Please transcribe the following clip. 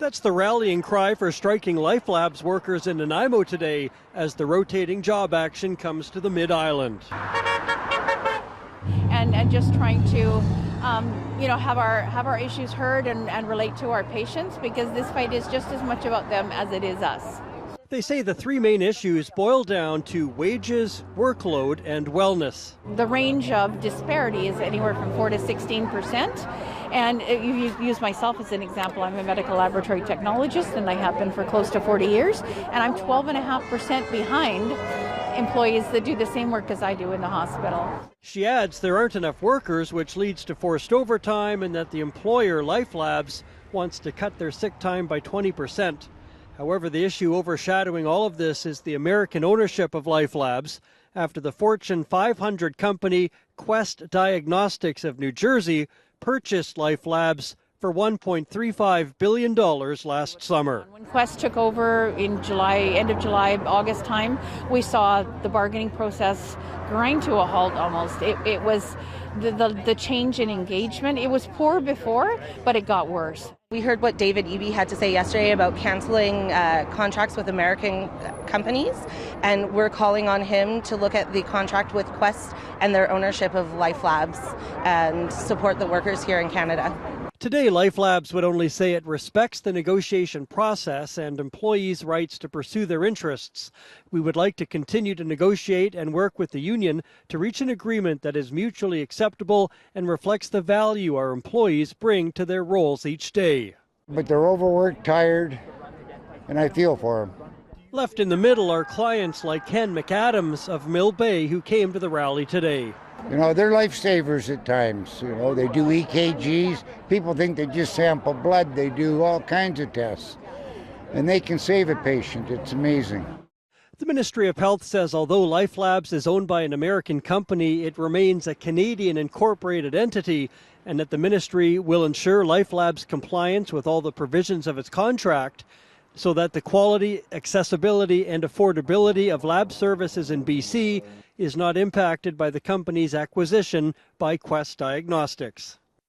That's the rallying cry for striking LifeLabs workers in Nanaimo today as the rotating job action comes to the Mid-Island. And just trying to have our issues heard and relate to our patients, because this fight is just as much about them as it is us. They say the three main issues boil down to wages, workload, and wellness. The range of disparity is anywhere from 4 to 16%. And you use myself as an example. I'm a medical laboratory technologist, and I have been for close to 40 years. And I'm 12.5% behind employees that do the same work as I do in the hospital. She adds there aren't enough workers, which leads to forced overtime, and that the employer, LifeLabs, wants to cut their sick time by 20%. However, the issue overshadowing all of this is the American ownership of LifeLabs after the Fortune 500 company Quest Diagnostics of New Jersey purchased LifeLabs for $1.35 billion last summer. When Quest took over in July, end of July, August time, we saw the bargaining process grind to a halt almost. It was the change in engagement. It was poor before, but it got worse. We heard what David Eby had to say yesterday about canceling contracts with American companies, and we're calling on him to look at the contract with Quest and their ownership of LifeLabs and support the workers here in Canada. Today, LifeLabs would only say it respects the negotiation process and employees' rights to pursue their interests. We would like to continue to negotiate and work with the union to reach an agreement that is mutually acceptable and reflects the value our employees bring to their roles each day. But they're overworked, tired, and I feel for them. Left in the middle are clients like Ken McAdams of Mill Bay, who came to the rally today. You know, they're lifesavers at times. You know, they do EKGs. People think they just sample blood. They do all kinds of tests. And they can save a patient. It's amazing. The Ministry of Health says although LifeLabs is owned by an American company, it remains a Canadian incorporated entity, and that the ministry will ensure LifeLabs' compliance with all the provisions of its contract so that the quality, accessibility, and affordability of lab services in BC is not impacted by the company's acquisition by Quest Diagnostics.